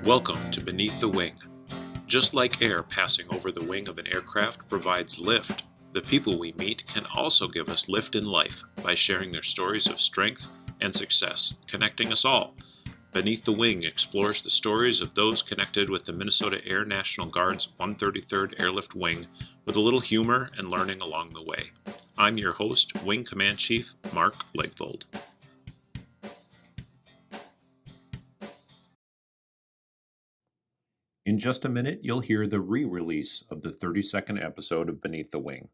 Welcome to Beneath the Wing. Just like air passing over the wing of an aircraft provides lift, the people we meet can also give us lift in life by sharing their stories of strength and success, connecting us all. Beneath the Wing explores the stories of those connected with the Minnesota Air National Guard's 133rd Airlift Wing with a little humor and learning along the way. I'm your host, Wing Command Chief Mark Legvold. In just a minute, you'll hear the re-release of the 32nd episode of Beneath the Wing.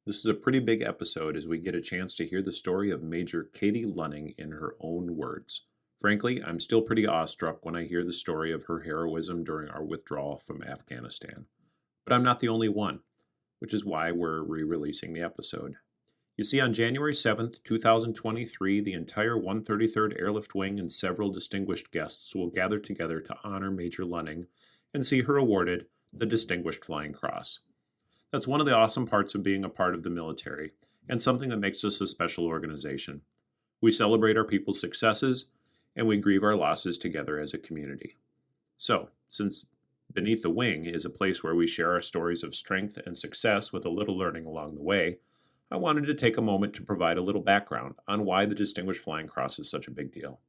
This is a pretty big episode as we get a chance to hear the story of Major Katie Lunning in her own words. Frankly, I'm still pretty awestruck when I hear the story of her heroism during our withdrawal from Afghanistan. But I'm not the only one, which is why we're re-releasing the episode. You see, on January 7th, 2023, the entire 133rd Airlift Wing and several distinguished guests will gather together to honor Major Lunning and see her awarded the Distinguished Flying Cross. That's one of the awesome parts of being a part of the military, and something that makes us a special organization. We celebrate our people's successes, and we grieve our losses together as a community. So, since Beneath the Wing is a place where we share our stories of strength and success with a little learning along the way, I wanted to take a moment to provide a little background on why the Distinguished Flying Cross is such a big deal.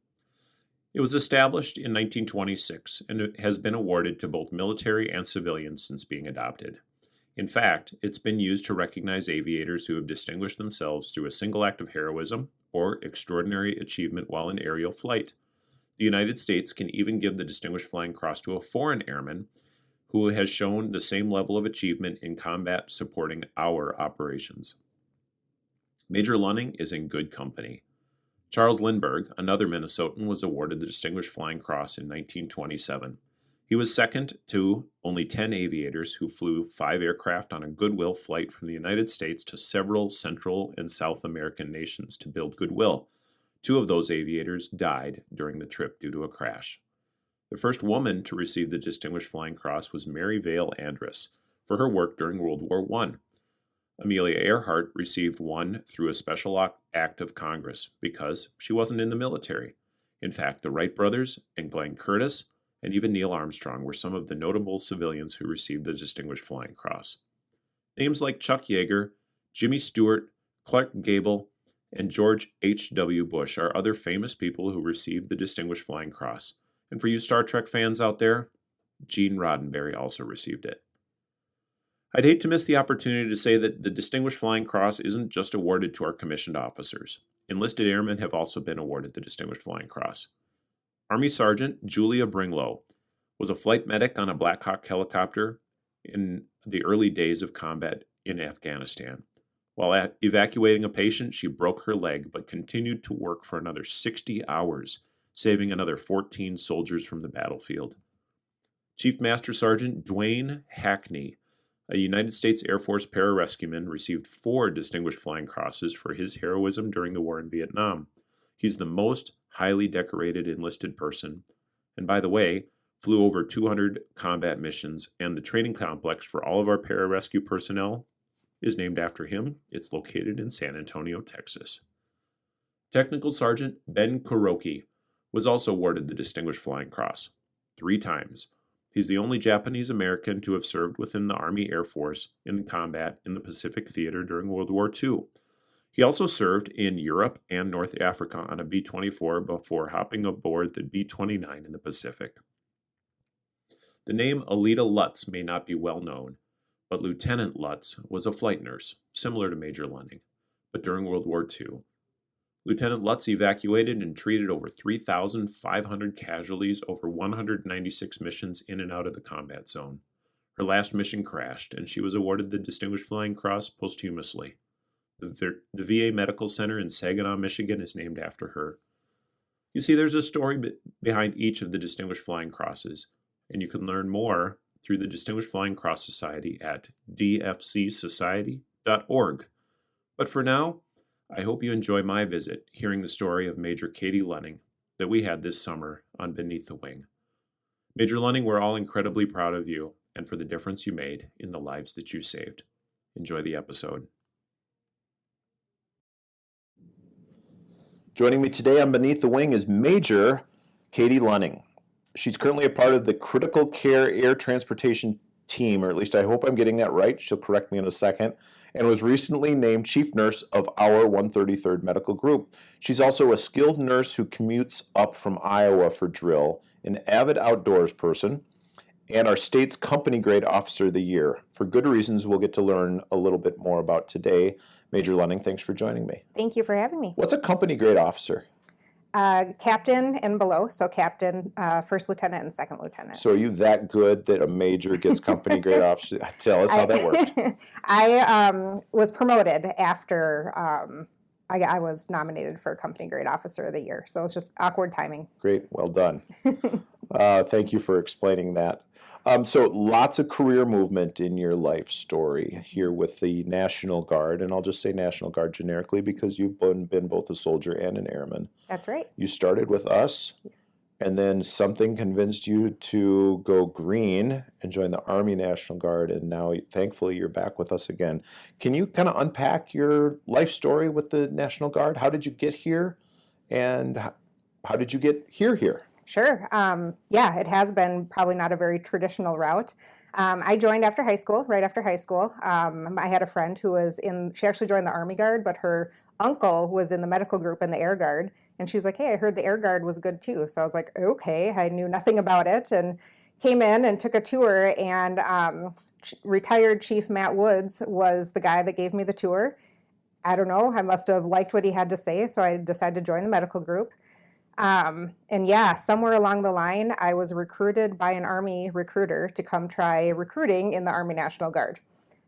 It was established in 1926 and it has been awarded to both military and civilians since being adopted. In fact, it's been used to recognize aviators who have distinguished themselves through a single act of heroism or extraordinary achievement while in aerial flight. The United States can even give the Distinguished Flying Cross to a foreign airman who has shown the same level of achievement in combat supporting our operations. Major Lunning is in good company. Charles Lindbergh, another Minnesotan, was awarded the Distinguished Flying Cross in 1927. He was second to only 10 aviators who flew 5 aircraft on a goodwill flight from the United States to several Central and South American nations to build goodwill. 2 of those aviators died during the trip due to a crash. The first woman to receive the Distinguished Flying Cross was Mary Vale Andress for her work during World War I. Amelia Earhart received one through a special act of Congress because she wasn't in the military. In fact, the Wright brothers and Glenn Curtiss and even Neil Armstrong were some of the notable civilians who received the Distinguished Flying Cross. Names like Chuck Yeager, Jimmy Stewart, Clark Gable, and George H.W. Bush are other famous people who received the Distinguished Flying Cross. And for you Star Trek fans out there, Gene Roddenberry also received it. I'd hate to miss the opportunity to say that the Distinguished Flying Cross isn't just awarded to our commissioned officers. Enlisted airmen have also been awarded the Distinguished Flying Cross. Army Sergeant Julia Bringlow was a flight medic on a Black Hawk helicopter in the early days of combat in Afghanistan. While evacuating a patient, she broke her leg but continued to work for another 60 hours, saving another 14 soldiers from the battlefield. Chief Master Sergeant Dwayne Hackney, a United States Air Force pararescueman, received 4 Distinguished Flying Crosses for his heroism during the war in Vietnam. He's the most highly decorated enlisted person, and by the way, flew over 200 combat missions, and the training complex for all of our pararescue personnel is named after him. It's located in San Antonio, Texas. Technical Sergeant Ben Kuroki was also awarded the Distinguished Flying Cross 3 times. He's the only Japanese American to have served within the Army Air Force in combat in the Pacific Theater during World War II. He also served in Europe and North Africa on a B-24 before hopping aboard the B-29 in the Pacific. The name Alida Lutz may not be well known, but Lieutenant Lutz was a flight nurse, similar to Major Lunning, but during World War II. Lieutenant Lutz evacuated and treated over 3,500 casualties over 196 missions in and out of the combat zone. Her last mission crashed, and she was awarded the Distinguished Flying Cross posthumously. The VA Medical Center in Saginaw, Michigan is named after her. You see, there's a story behind each of the Distinguished Flying Crosses, and you can learn more through the Distinguished Flying Cross Society at dfcsociety.org. But for now, I hope you enjoy my visit, hearing the story of Major Katie Lunning that we had this summer on Beneath the Wing. Major Lunning, we're all incredibly proud of you and for the difference you made in the lives that you saved. Enjoy the episode. Joining me today on Beneath the Wing is Major Katie Lunning. She's currently a part of the Critical Care Air Transportation Team, or at least I hope I'm getting that right. She'll correct me in a second. And was recently named Chief Nurse of our 133rd Medical Group. She's also a skilled nurse who commutes up from Iowa for drill, an avid outdoors person, and our state's Company Grade Officer of the Year. For good reasons we'll get to learn a little bit more about today. Major Lunning, thanks for joining me. Thank you for having me. What's a Company Grade Officer? Captain and below, so captain, first lieutenant, and second lieutenant. So are you that good that a major gets Company Grade Officer? Tell us how that worked. I was promoted after I was nominated for Company Grade Officer of the Year, so it's just awkward timing. Great, well done. Thank you for explaining that. So lots of career movement in your life story here with the National Guard, and I'll just say National Guard generically because you've been both a soldier and an airman. That's right. You started with us, and then something convinced you to go green and join the Army National Guard, and now thankfully you're back with us again. Can you kind of unpack your life story with the National Guard? How did you get here, and how did you get here? Sure. Yeah, it has been probably not a very traditional route. I joined after high school, right after high school. I had a friend who was she actually joined the Army Guard, but her uncle was in the medical group in the Air Guard. And she's like, hey, I heard the Air Guard was good too. So I was like, okay, I knew nothing about it and came in and took a tour. And retired Chief Matt Woods was the guy that gave me the tour. I don't know, I must have liked what he had to say. So I decided to join the medical group. And yeah, somewhere along the line, I was recruited by an Army recruiter to come try recruiting in the Army National Guard.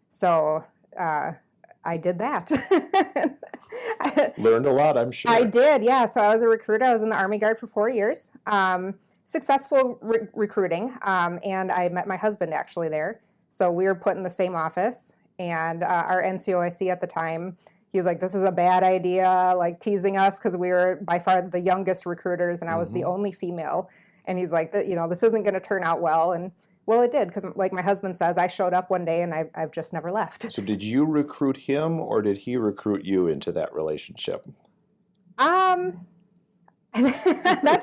So I did that. Learned a lot, I'm sure. I did, yeah. So I was a recruiter. I was in the Army Guard for 4 years. Successful recruiting. And I met my husband actually there. So we were put in the same office. And our NCOIC at the time, he was like, this is a bad idea, like teasing us because we were by far the youngest recruiters and I was the only female. And he's like, this isn't going to turn out well. And well, it did because like my husband says, I showed up one day and I've just never left. So did you recruit him or did he recruit you into that relationship? That's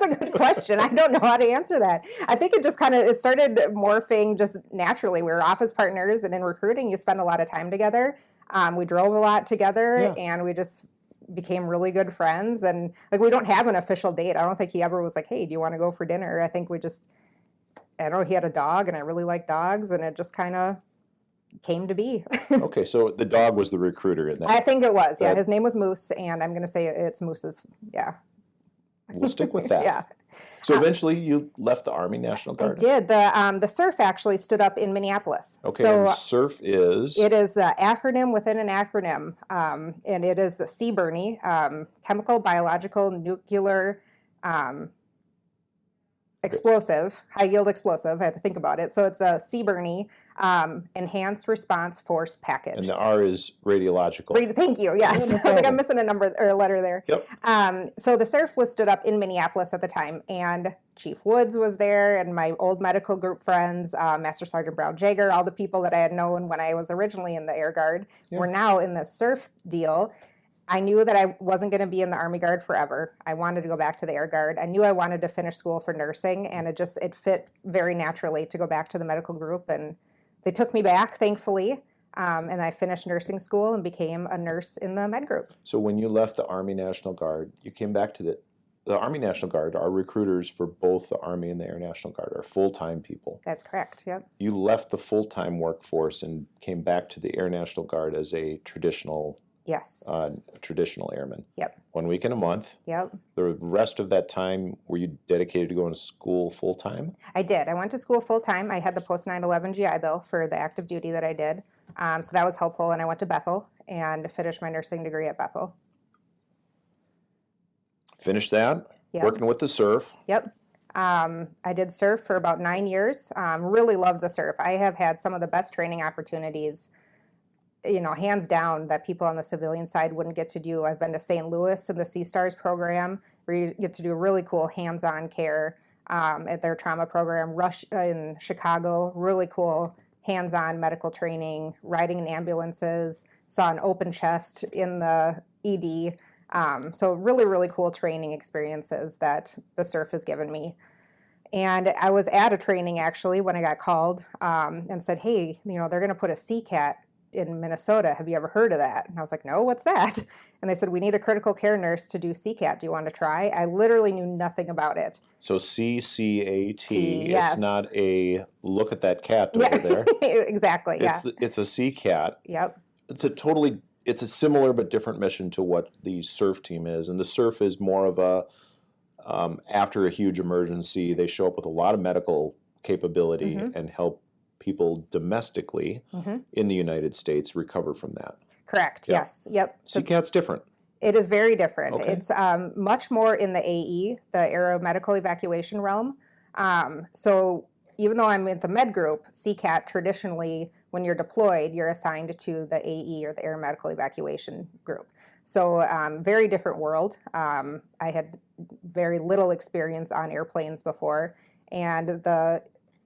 a good question. I don't know how to answer that. I think it just it started morphing just naturally. We were office partners and in recruiting, you spend a lot of time together. We drove a lot together and we just became really good friends. And like, we don't have an official date. I don't think he ever was like, hey, do you want to go for dinner? I think I don't know, he had a dog and I really like dogs and it just kind of came to be. Okay, so the dog was the recruiter in that. I think it was, yeah. His name was Moose and I'm going to say it's Moose's, yeah. We'll stick with that. Yeah. So eventually you left the Army National Guard. I did. The SURF actually stood up in Minneapolis. Okay, so and SURF is? It is the acronym within an acronym, and it is the CBRNE, Chemical, Biological, Nuclear, Explosive, High Yield Explosive. I had to think about it. So it's a CBRNE, Enhanced Response Force Package. And the R is radiological. Thank you, yes. No I was like, I'm missing a number or a letter there. Yep. So the SURF was stood up in Minneapolis at the time, and Chief Woods was there, and my old medical group friends, Master Sergeant Brown Jager, all the people that I had known when I was originally in the Air Guard were now in the SURF deal. I knew that I wasn't going to be in the Army Guard forever. I wanted to go back to the Air Guard. I knew I wanted to finish school for nursing, and it fit very naturally to go back to the medical group. And they took me back, thankfully, and I finished nursing school and became a nurse in the med group. So when you left the Army National Guard, you came back to the Army National Guard. Our recruiters for both the Army and the Air National Guard are full-time people. That's correct, yep. You left the full-time workforce and came back to the Air National Guard as a traditional airman. Yep. 1 week in a month. Yep. The rest of that time, were you dedicated to going to school full time? I did. I went to school full time. I had the post 9/11 GI Bill for the active duty that I did. So that was helpful. And I went to Bethel and finished my nursing degree at Bethel. Finished that, working with the SURF. Yep. I did surf for about 9 years. Really loved the surf. I have had some of the best training opportunities, hands down, that people on the civilian side wouldn't get to do. I've been to St. Louis in the Sea Stars program, where you get to do really cool hands-on care at their trauma program. Rush in Chicago, really cool hands-on medical training, riding in ambulances, saw an open chest in the ED. So really, really cool training experiences that the surf has given me. And I was at a training actually when I got called and said, hey, they're going to put a CCATT in Minnesota. Have you ever heard of that? And I was like, no, what's that? And they said, we need a critical care nurse to do CCATT. Do you want to try? I literally knew nothing about it. So CCATT, yes. It's not a look at that cat over there. Exactly, It's a CCATT. Yep. It's a similar but different mission to what the SURF team is. And the SURF is more of a, after a huge emergency, they show up with a lot of medical capability and help people domestically in the United States recover from that. Correct, yes. Yep. CCATT's different. It is very different. Okay. It's much more in the AE, the aeromedical evacuation realm. So even though I'm with the med group, CCATT traditionally, when you're deployed, you're assigned to the AE or the aeromedical evacuation group. So very different world. I had very little experience on airplanes before. And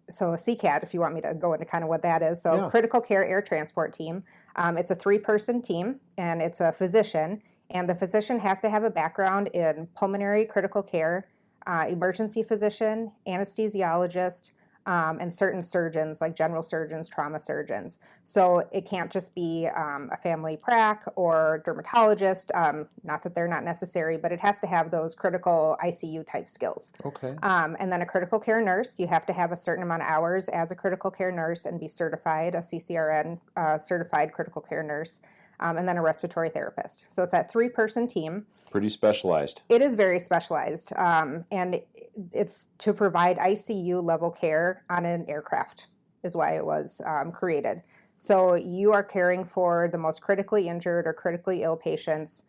so CCATT, if you want me to go into kind of what that is. So Critical Care Air Transport Team. It's a 3-person team, and it's a physician. And the physician has to have a background in pulmonary critical care, emergency physician, anesthesiologist, and certain surgeons like general surgeons, trauma surgeons. So it can't just be a family prac or dermatologist, not that they're not necessary, but it has to have those critical ICU type skills. Okay. And then a critical care nurse, you have to have a certain amount of hours as a critical care nurse and be certified, a CCRN certified critical care nurse. And then a respiratory therapist. So it's that 3-person team. Pretty specialized. It is very specialized. And it's to provide ICU level care on an aircraft is why it was created. So you are caring for the most critically injured or critically ill patients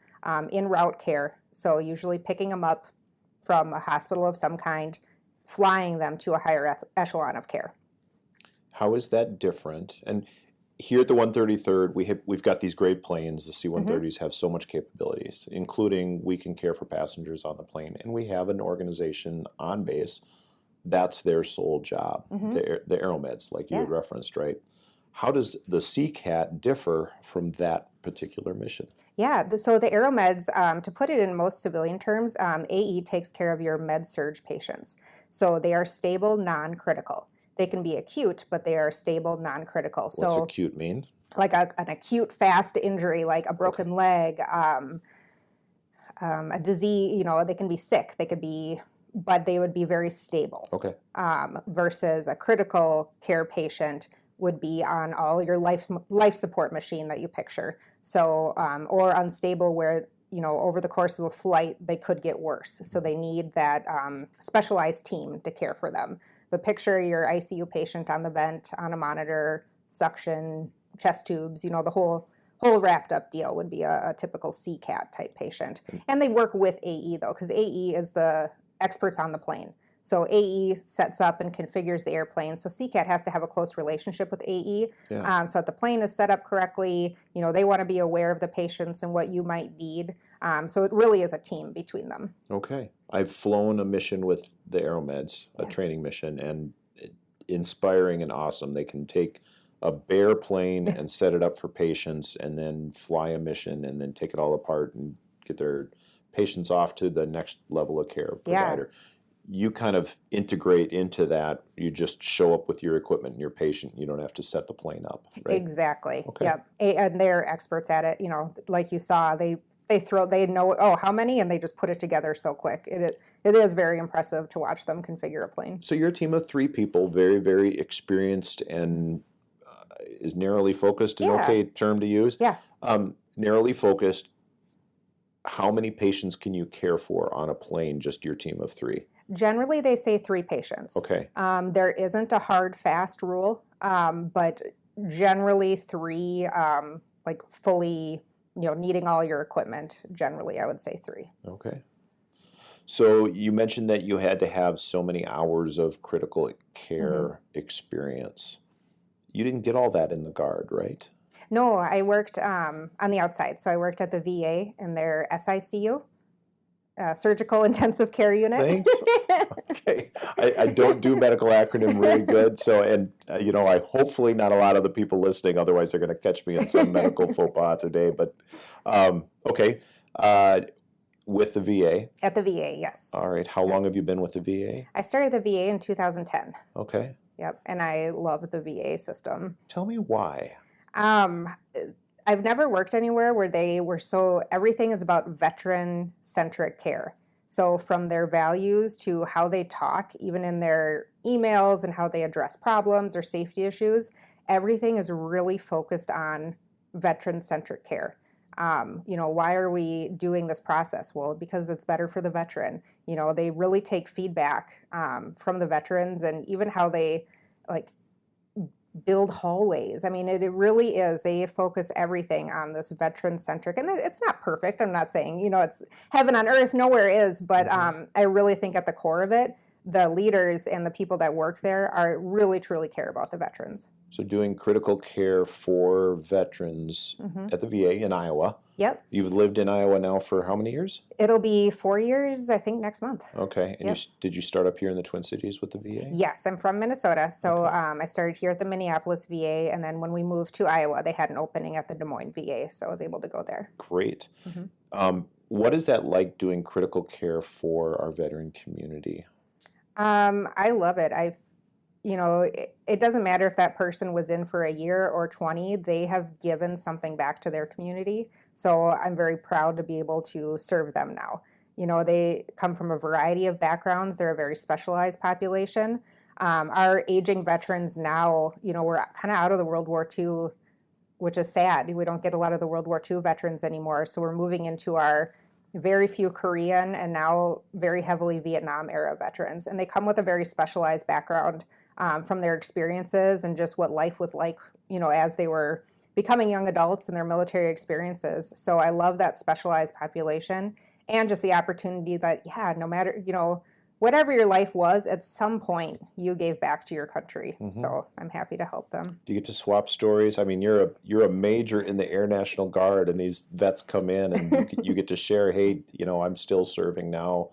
in route care. So usually picking them up from a hospital of some kind, flying them to a higher echelon of care. How is that different? And here at the 133rd, we've got these great planes. The C-130s have so much capabilities, including we can care for passengers on the plane. And we have an organization on base. That's their sole job, the Aeromeds, like you had referenced, right? How does the CCATT differ from that particular mission? Yeah, so the Aeromeds, to put it in most civilian terms, AE takes care of your med-surg patients. So they are stable, non-critical. They can be acute, but they are stable, non-critical. What's acute mean? Like an acute fast injury, like a broken leg, a disease, they can be sick, but they would be very stable. Okay. Versus a critical care patient would be on all your life support machine that you picture. So, or unstable where, over the course of a flight, they could get worse. So they need that specialized team to care for them. But picture your ICU patient on the vent, on a monitor, suction, chest tubes, the whole wrapped up deal would be a typical CCATT type patient. And they work with AE though, because AE is the experts on the plane. So AE sets up and configures the airplane. So CCATT has to have a close relationship with AE. So that the plane is set up correctly. They want to be aware of the patients and what you might need. So it really is a team between them. Okay. I've flown a mission with the Aeromeds, a training mission, and inspiring and awesome. They can take a bare plane and set it up for patients and then fly a mission and then take it all apart and get their patients off to the next level of care provider. You kind of integrate into that. You just show up with your equipment and your patient. You don't have to set the plane up, right? Exactly. Okay. Yep. And they're experts at it. Like you saw, they know, how many, and they just put it together so quick. It is very impressive to watch them configure a plane. So you're a team of 3 people, very, very experienced, and is narrowly focused an okay term to use? Yeah. Narrowly focused, how many patients can you care for on a plane, just your team of 3? Generally, they say 3 patients. Okay. There isn't a hard, fast rule, but generally 3, like fully, needing all your equipment, generally I would say 3. Okay. So you mentioned that you had to have so many hours of critical care experience. You didn't get all that in the Guard, right? No, I worked on the outside. So I worked at the VA in their SICU, Surgical Intensive Care Unit. Thanks. Okay. I don't do medical acronym really good. So, and I hopefully not a lot of the people listening, otherwise they're going to catch me in some medical faux pas today. But, okay. With the VA? At the VA, yes. All right. How long have you been with the VA? I started the VA in 2010. Okay. Yep, and I love the VA system. Tell me why. Um, I've never worked anywhere where they were so, everything is about veteran-centric care. So from their values to how they talk, even in their emails and how they address problems or safety issues, everything is really focused on veteran-centric care. Why are we doing this process? Well, because it's better for the veteran. They really take feedback from the veterans and even how they like build hallways. I mean, it really is. They focus everything on this veteran-centric, and it's not perfect. I'm not saying, it's heaven on earth, nowhere is, but I really think at the core of it, the leaders and the people that work there are really, truly care about the veterans. So doing critical care for veterans at the VA in Iowa. Yep. You've lived in Iowa now for how many years? It'll be 4 years, I think, next month. Okay. And did you start up here in the Twin Cities with the VA? Yes, I'm from Minnesota. So I started here at the Minneapolis VA, and then when we moved to Iowa, they had an opening at the Des Moines VA, so I was able to go there. Great. What is that like doing critical care for our veteran community? I love it. It doesn't matter if that person was in for a year or 20, they have given something back to their community. So I'm very proud to be able to serve them now. They come from a variety of backgrounds. They're a very specialized population. Our aging veterans now, we're kind of out of the World War II, which is sad. We don't get a lot of the World War II veterans anymore. So we're moving into our very few Korean and now very heavily Vietnam era veterans. And they come with a very specialized background from their experiences and just what life was like, as they were becoming young adults and their military experiences. So I love that specialized population and just the opportunity that, no matter, whatever your life was, at some point you gave back to your country. So I'm happy to help them. Do you get to swap stories? I mean, you're a major in the Air National Guard, and these vets come in, and you get to share, hey, I'm still serving now.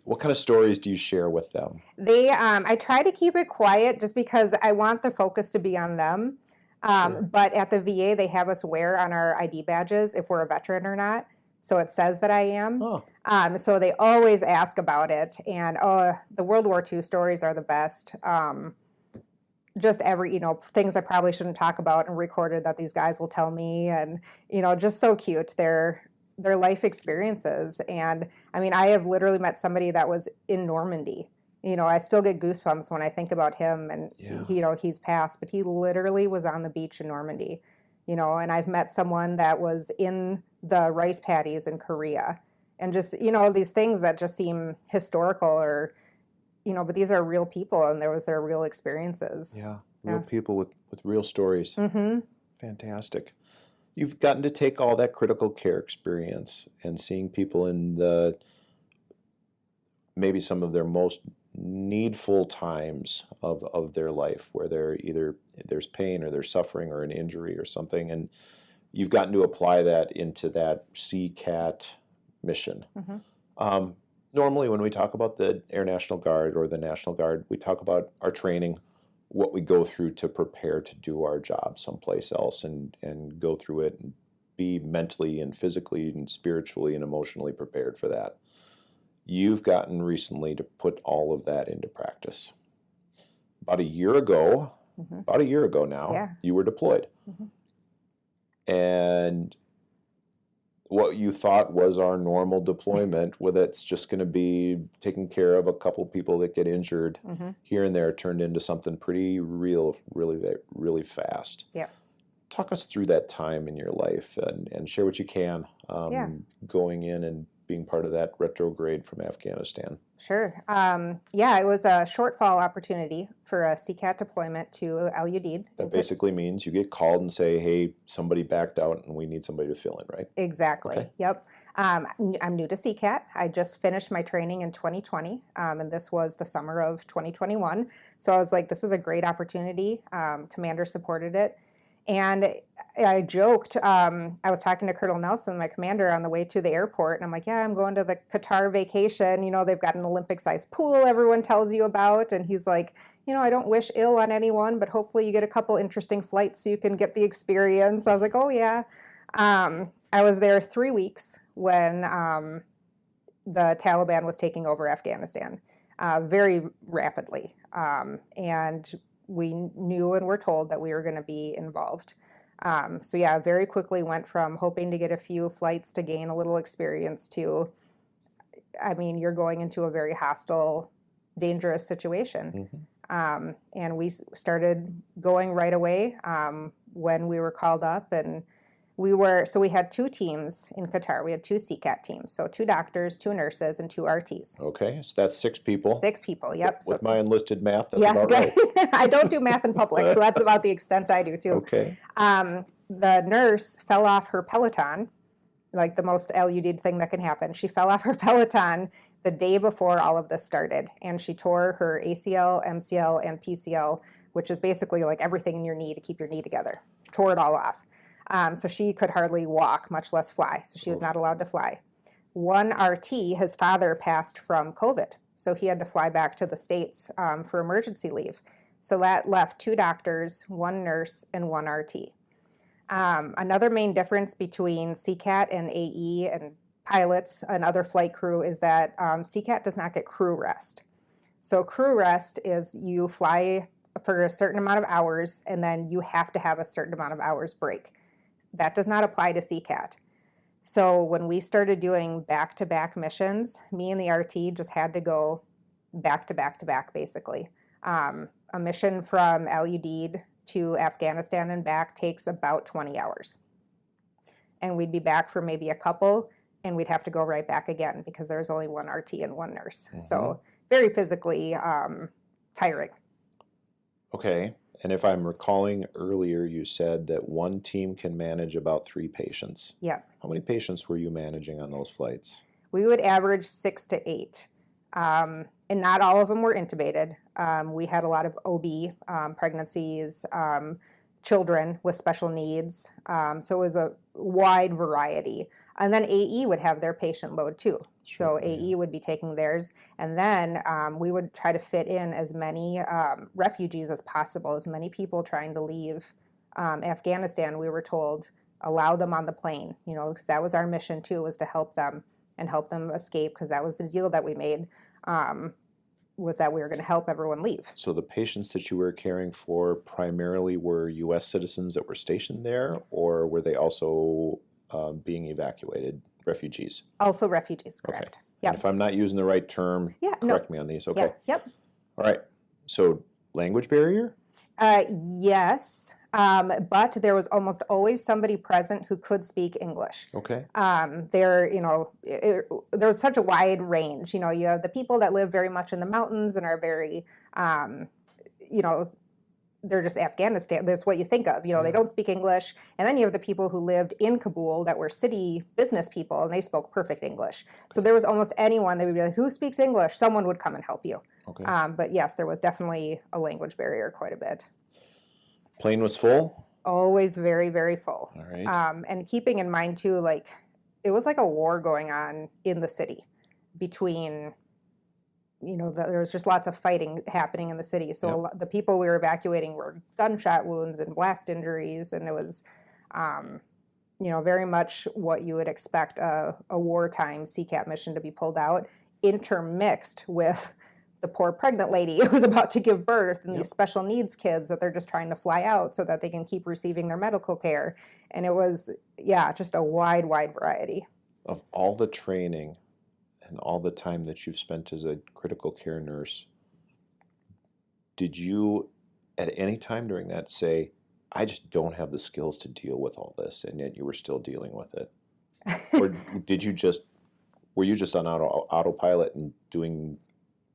What kind of stories do you share with them? I try to keep it quiet just because I want the focus to be on them. But at the VA, they have us wear on our ID badges if we're a veteran or not. So it says that I am. Oh. So they always ask about it. And the World War II stories are the best. Just every, things I probably shouldn't talk about and recorded that these guys will tell me. And, just so cute. Their life experiences. And I mean, I have literally met somebody that was in Normandy. I still get goosebumps when I think about him, and he's passed, but he literally was on the beach in Normandy. And I've met someone that was in the rice paddies in Korea, and just, these things that just seem historical or, but these are real people, and there was their real experiences. Yeah, real people with real stories. Fantastic. You've gotten to take all that critical care experience and seeing people in maybe some of their most needful times of their life, where there's pain or there's suffering or an injury or something, and you've gotten to apply that into that CCATT mission. Normally when we talk about the Air National Guard or the National Guard, we talk about our training, what we go through to prepare to do our job someplace else, and go through it and be mentally and physically and spiritually and emotionally prepared for that. You've gotten recently to put all of that into practice. About a year ago now, you were deployed. And what you thought was our normal deployment, where that's just going to be taking care of a couple people that get injured here and there, turned into something pretty real, really, really fast. Yeah. Talk us through that time in your life and share what you can going in and being part of that retrograde from Afghanistan. Sure. It was a shortfall opportunity for a CCATT deployment to Al-Udeid. That basically means you get called and say, hey, somebody backed out and we need somebody to fill in, right? Exactly. Okay. Yep. I'm new to CCATT. I just finished my training in 2020, and this was the summer of 2021. So I was like, this is a great opportunity. Commander supported it. And I joked, I was talking to Colonel Nelson, my commander, on the way to the airport, and I'm like, I'm going to the Qatar vacation. They've got an Olympic-sized pool everyone tells you about. And he's like, I don't wish ill on anyone, but hopefully you get a couple interesting flights so you can get the experience. I was like, oh, yeah. I was there 3 weeks when the Taliban was taking over Afghanistan very rapidly. And we knew and were told that we were going to be involved. So yeah, very quickly went from hoping to get a few flights to gain a little experience to, I mean, you're going into a very hostile, dangerous situation. And we started going right away when we were called up, and we had 2 teams in Qatar. We had 2 CCATT teams, so 2 doctors, 2 nurses, and 2 RTs. Okay, so that's 6 people. 6 people, yep. With my enlisted math, that's yes, about right. I don't do math in public, so that's about the extent I do too. Okay. The nurse fell off her Peloton, like the most LUD thing that can happen. She fell off her Peloton the day before all of this started, and she tore her ACL, MCL, and PCL, which is basically like everything in your knee to keep your knee together. Tore it all off. So she could hardly walk, much less fly. So she was not allowed to fly. One RT, his father passed from COVID, so he had to fly back to the States for emergency leave. So that left 2 doctors, 1 nurse, and 1 RT. Another main difference between CCATT and AE and pilots and other flight crew is that CCATT does not get crew rest. So crew rest is you fly for a certain amount of hours, and then you have to have a certain amount of hours break. That does not apply to CCATT. So when we started doing back-to-back missions, me and the RT just had to go back-to-back-to-back, basically. A mission from Al Udeid to Afghanistan and back takes about 20 hours. And we'd be back for maybe a couple, and we'd have to go right back again because there's only 1 RT and 1 nurse. So very physically tiring. Okay. And if I'm recalling earlier, you said that one team can manage about 3 patients. Yeah. How many patients were you managing on those flights? We would average 6 to 8. And not all of them were intubated. We had a lot of OB, pregnancies, children with special needs. So it was a wide variety. And then AE would have their patient load too. Sure, so AE would be taking theirs. And then we would try to fit in as many refugees as possible, as many people trying to leave Afghanistan. We were told, allow them on the plane, because that was our mission too, was to help them and help them escape, because that was the deal that we made, was that we were going to help everyone leave. So the patients that you were caring for primarily were U.S. citizens that were stationed there, or were they also being evacuated, refugees? Also refugees, correct. Okay. Yep. And if I'm not using the right term, correct me on these. Okay. Yeah. Yep. All right. So language barrier? Yes. But there was almost always somebody present who could speak English. Okay. There's such a wide range. You have the people that live very much in the mountains and are very, they're just Afghanistan. That's what you think of. They don't speak English. And then you have the people who lived in Kabul that were city business people, and they spoke perfect English. So there was almost anyone that would be like, who speaks English? Someone would come and help you. Okay. But yes, there was definitely a language barrier quite a bit. Plane was full? Always very, very full. All right. And keeping in mind, too, it was like a war going on in the city between, there was just lots of fighting happening in the city. So the people we were evacuating were gunshot wounds and blast injuries. And it was, very much what you would expect a wartime CCATT mission to be pulled out, intermixed with the poor pregnant lady who was about to give birth, and these special needs kids that they're just trying to fly out so that they can keep receiving their medical care. And it was, just a wide variety. Of all the training and all the time that you've spent as a critical care nurse, did you at any time during that say, I just don't have the skills to deal with all this, and yet you were still dealing with it? Or were you just on autopilot and doing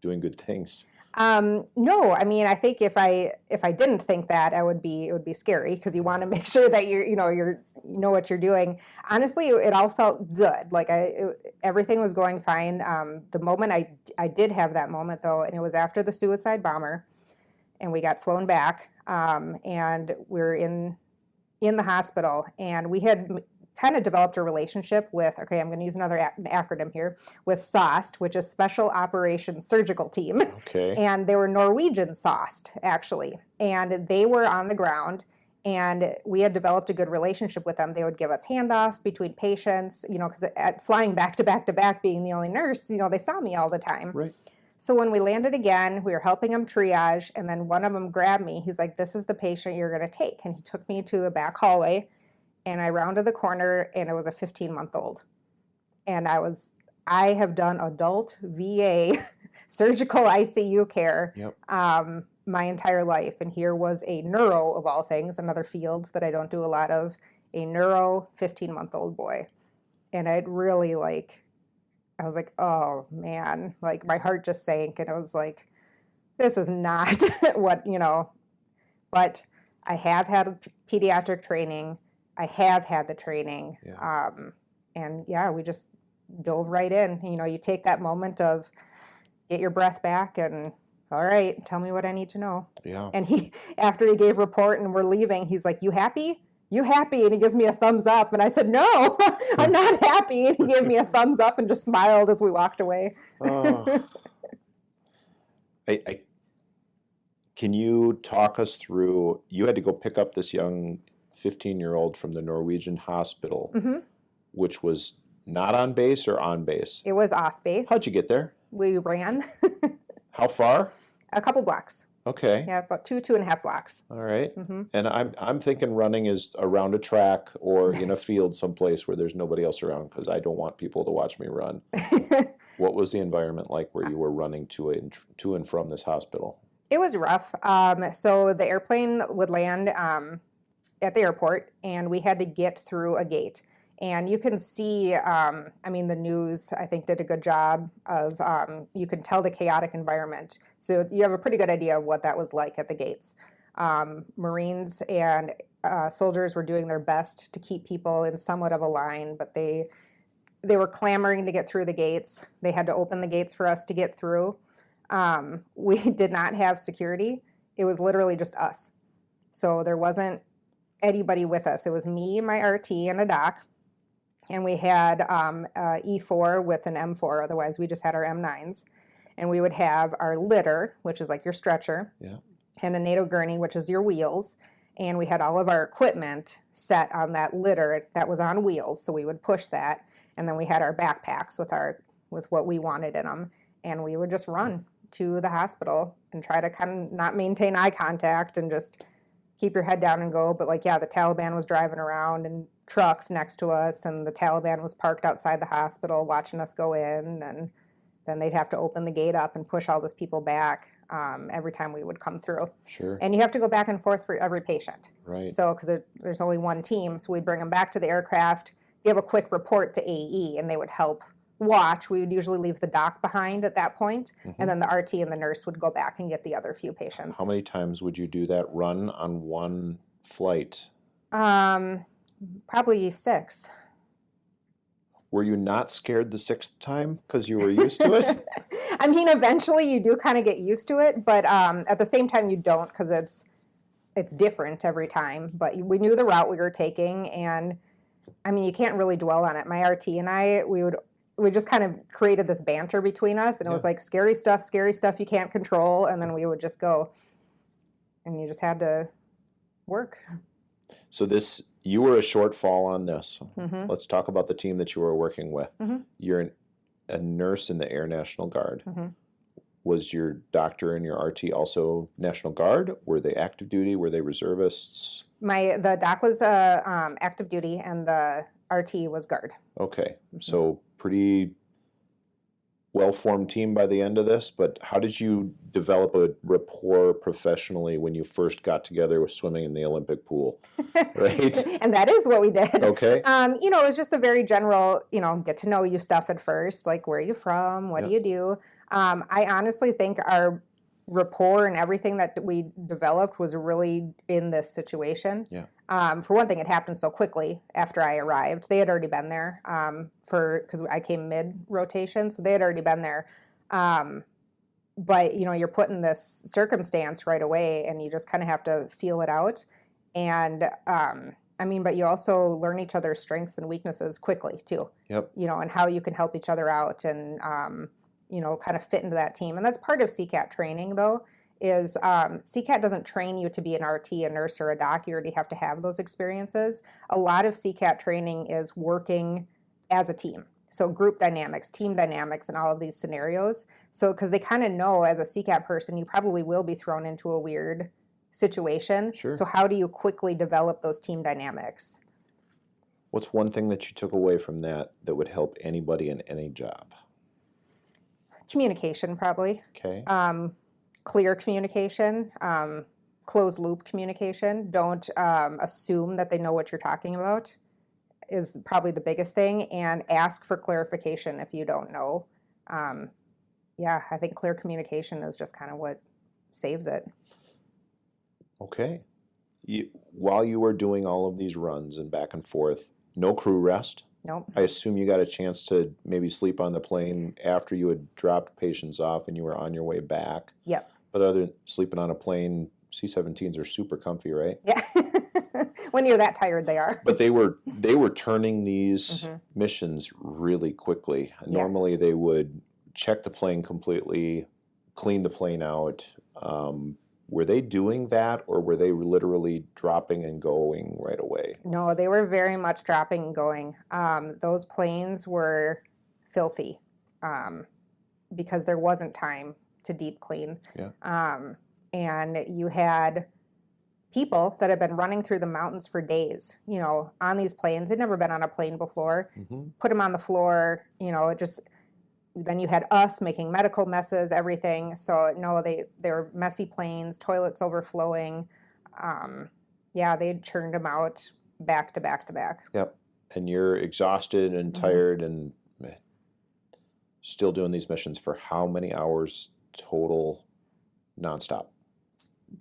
good things? No, I mean, I think if I didn't think that, it would be scary, because you want to make sure that you know what you're doing. Honestly, it all felt good. Everything was going fine. The moment I did have that moment though, and it was after the suicide bomber, and we got flown back, and we were in the hospital, and we had kind of developed a relationship with, I'm going to use another acronym here, with SOST, which is Special Operations Surgical Team. Okay. And they were Norwegian SOST, actually. And they were on the ground, And we had developed a good relationship with them. They would give us handoff between patients, because flying back to back to back, being the only nurse, they saw me all the time. Right. So when we landed again, we were helping them triage, and then one of them grabbed me. He's like, "This is the patient you're going to take." And he took me to the back hallway, and I rounded the corner, and it was a 15-month-old. And I have done adult VA surgical ICU care my entire life. And here was a neuro, of all things, another field that I don't do a lot of, a neuro 15-month-old boy. And I'd really I was like, oh man, my heart just sank. And I was like, this is not what, but I have had pediatric training. I have had the training. Yeah. We just dove right in. You take that moment of get your breath back and, all right, tell me what I need to know. Yeah. And after he gave report and we're leaving, he's like, "You happy? You happy?" And he gives me a thumbs up. And I said, "No, I'm not happy." And he gave me a thumbs up and just smiled as we walked away. Can you talk us through, you had to go pick up this young 15-year-old from the Norwegian hospital, which was not on base or on base? It was off base. How'd you get there? We ran. How far? A couple blocks. Okay. Yeah, about 2.5 blocks. All right. And I'm thinking running is around a track or in a field someplace where there's nobody else around, because I don't want people to watch me run. What was the environment like where you were running to and from this hospital? It was rough. So the airplane would land at the airport, and we had to get through a gate. And you can see, the news, I think, did a good job of, you can tell the chaotic environment. So you have a pretty good idea of what that was like at the gates. Marines and soldiers were doing their best to keep people in somewhat of a line, but they were clamoring to get through the gates. They had to open the gates for us to get through. We did not have security. It was literally just us. So there wasn't anybody with us. It was me, my RT, and a doc. And we had E4 with an M4. Otherwise, we just had our M9s. And we would have our litter, which is like your stretcher, and a NATO gurney, which is your wheels. And we had all of our equipment set on that litter that was on wheels. So we would push that. And then we had our backpacks with what we wanted in them. And we would just run to the hospital and try to kind of not maintain eye contact and just keep your head down and go. But the Taliban was driving around and trucks next to us, and the Taliban was parked outside the hospital watching us go in, and then they'd have to open the gate up and push all those people back every time we would come through. Sure. And you have to go back and forth for every patient. Right. So because there's only one team, so we'd bring them back to the aircraft, give a quick report to AE, and they would help watch. We would usually leave the doc behind at that point, and then the RT and the nurse would go back and get the other few patients. How many times would you do that run on one flight? Probably 6. Were you not scared the 6th time because you were used to it? Eventually you do kind of get used to it, but at the same time you don't, because it's different every time. But we knew the route we were taking, and you can't really dwell on it. My RT and I, we just kind of created this banter between us, and it was like scary stuff you can't control, and then we would just go, and you just had to work. So you were a shortfall on this. Let's talk about the team that you were working with. You're a nurse in the Air National Guard. Was your doctor and your RT also National Guard? Were they active duty? Were they reservists? The doc was active duty, and the RT was Guard. Okay, so pretty well-formed team by the end of this, but how did you develop a rapport professionally when you first got together with swimming in the Olympic pool, right? And that is what we did. Okay. It was just a very general, get to know you stuff at first, like where are you from, what do you do? I honestly think our rapport and everything that we developed was really in this situation. For one thing, it happened so quickly after I arrived. They had already been there because I came mid-rotation, so they had already been there. But, you're put in this circumstance right away, and you just kind of have to feel it out. And, but you also learn each other's strengths and weaknesses quickly, too. And how you can help each other out and, kind of fit into that team. And that's part of CCATT training, though, is CCATT doesn't train you to be an RT, a nurse, or a doc. You already have to have those experiences. A lot of CCATT training is working as a team. So group dynamics, team dynamics, and all of these scenarios. So because they kind of know as a CCATT person, you probably will be thrown into a weird situation. Sure. So how do you quickly develop those team dynamics? What's one thing that you took away from that would help anybody in any job? Communication, probably. Okay. Clear communication, closed loop communication. Don't assume that they know what you're talking about is probably the biggest thing, and ask for clarification if you don't know. Yeah, I think clear communication is just kind of what saves it. Okay. While you were doing all of these runs and back and forth, no crew rest? Nope. I assume you got a chance to maybe sleep on the plane after you had dropped patients off and you were on your way back. Yep. But other than sleeping on a plane, C-17s are super comfy, right? Yeah. When you're that tired, they are. But they were turning these missions really quickly. Normally they would check the plane completely, clean the plane out. Were they doing that, or were they literally dropping and going right away? No, they were very much dropping and going. Those planes were filthy because there wasn't time to deep clean. Yeah. And you had people that had been running through the mountains for days, you know, on these planes. They'd never been on a plane before. Put them on the floor, you know, then you had us making medical messes, everything. So no, they were messy planes, toilets overflowing. Yeah, they churned them out back to back to back. Yep. And you're exhausted and tired and still doing these missions for how many hours total nonstop?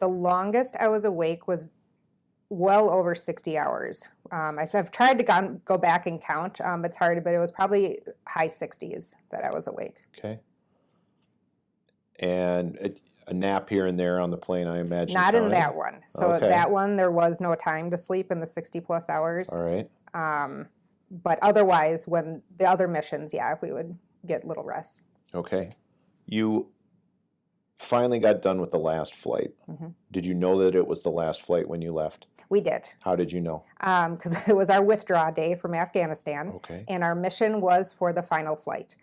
The longest I was awake was well over 60 hours. I've tried to go back and count. It's hard, but it was probably high 60s that I was awake. Okay. And a nap here and there on the plane, I imagine? Not in that one. So Okay. that one, there was no time to sleep in the 60 plus hours. All right. But otherwise, when the other missions, yeah, we would get little rest. Okay. You finally got done with the last flight. Did you know that it was the last flight when you left? We did. How did you know? Because it was our withdraw day from Afghanistan. Okay. And our mission was for the final flight.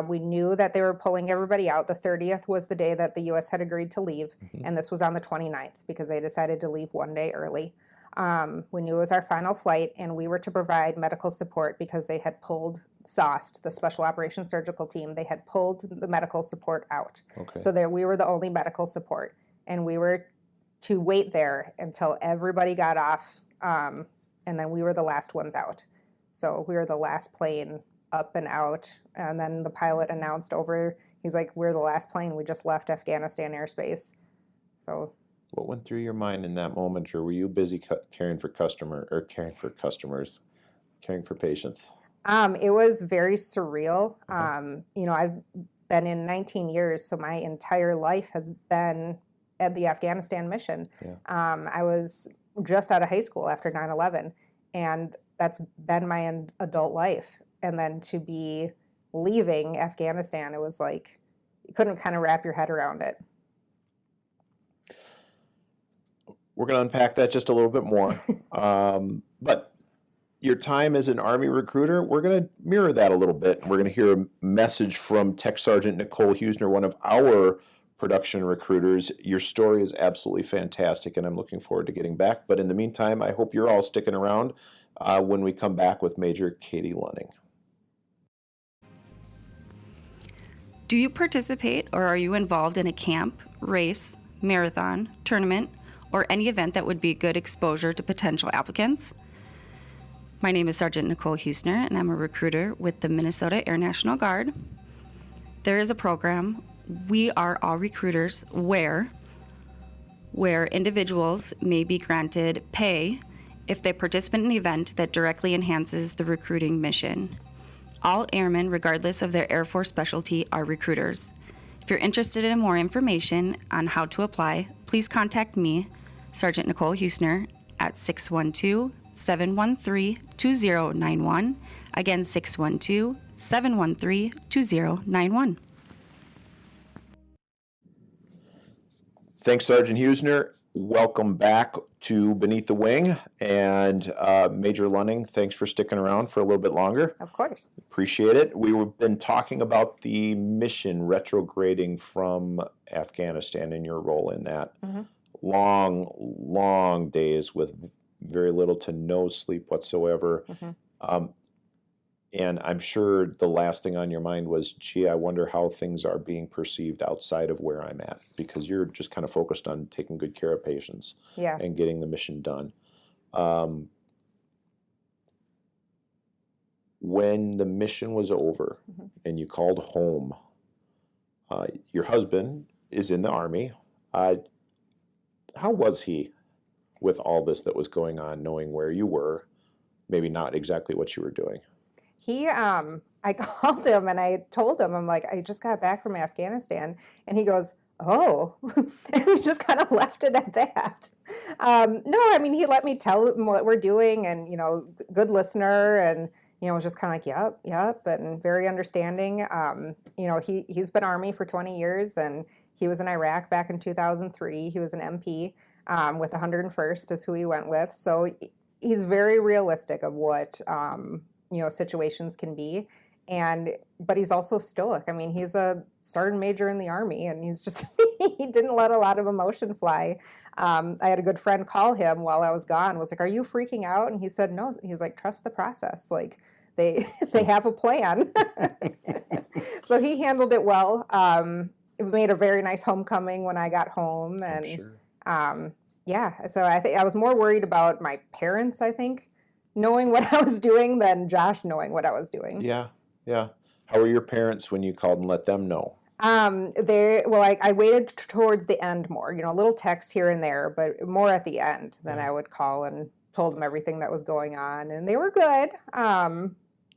We knew that they were pulling everybody out. The 30th was the day that the U.S. had agreed to leave, and this was on the 29th because they decided to leave one day early. We knew it was our final flight, and we were to provide medical support because they had pulled SOST, the Special Operations Surgical Team. They had pulled the medical support out. Okay. So we were the only medical support, and we were to wait there until everybody got off, and then we were the last ones out. So we were the last plane up and out, and then the pilot announced he's like, we're the last plane, we just left Afghanistan airspace. So what went through your mind in that moment, or were you busy caring for patients? It was very surreal. You know, I've been in 19 years, so my entire life has been at the Afghanistan mission. Yeah. I was just out of high school after 9/11, and that's been my adult life. And then to be leaving Afghanistan, it was like you couldn't kind of wrap your head around it. We're going to unpack that just a little bit more. But your time as an Army recruiter, we're going to mirror that a little bit. We're going to hear a message from Tech Sergeant Nicole Husner, one of our production recruiters. Your story is absolutely fantastic, and I'm looking forward to getting back. But in the meantime, I hope you're all sticking around when we come back with Major Katie Lunning. Do you participate or are you involved in a camp, race, marathon, tournament, or any event that would be good exposure to potential applicants? My name is Sergeant Nicole Husner, and I'm a recruiter with the Minnesota Air National Guard. There is a program, We Are All Recruiters, where individuals may be granted pay if they participate in an event that directly enhances the recruiting mission. All airmen, regardless of their Air Force specialty, are recruiters. If you're interested in more information on how to apply, please contact me, Sergeant Nicole Husner, at 612-713-2091. Again, 612-713-2091. Thanks, Sergeant Husner. Welcome back to Beneath the Wing. And Major Lunning, thanks for sticking around for a little bit longer. Of course. Appreciate it. We've been talking about the mission retrograding from Afghanistan and your role in that. Mm-hmm. Long days with very little to no sleep whatsoever. Mm-hmm. And I'm sure the last thing on your mind was, gee, I wonder how things are being perceived outside of where I'm at, because you're just kind of focused on taking good care of patients and getting the mission done. When the mission was over Mm-hmm. and you called home, your husband is in the Army. How was he with all this that was going on, knowing where you were, maybe not exactly what you were doing? I called him and I told him, I'm like, I just got back from Afghanistan. And he goes, oh, and he just kind of left it at that. No, I mean, he let me tell him what we're doing and, good listener and, was just kind of like, yep, and very understanding. He's been Army for 20 years and he was in Iraq back in 2003. He was an MP with 101st is who he went with. So he's very realistic of what, situations can be. But he's also stoic. I mean, he's a sergeant major in the Army and he's just, he didn't let a lot of emotion fly. I had a good friend call him while I was gone, was like, are you freaking out? And he said, no. He's like, trust the process. Like they have a plan. So he handled it well. It made a very nice homecoming when I got home. And so I think I was more worried about my parents, I think, knowing what I was doing than Josh knowing what I was doing. Yeah. How were your parents when you called and let them know? I waited towards the end more, little texts here and there, but more at the end than I would call and told them everything that was going on. And they were good.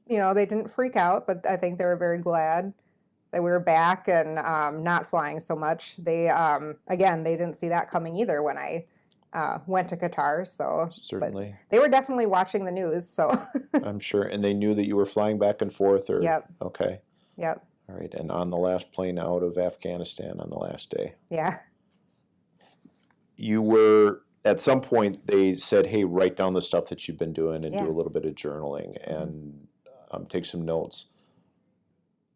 They didn't freak out, but I think they were very glad that we were back and not flying so much. They didn't see that coming either when I went to Qatar, so certainly they were definitely watching the news. So I'm sure, and they knew that you were flying back and forth. Or Yep. Okay. Yep. All right, and on the last plane out of Afghanistan on the last day. Yeah. You were at some point. They said, "Hey, write down the stuff that you've been doing and do a little bit of journaling and take some notes."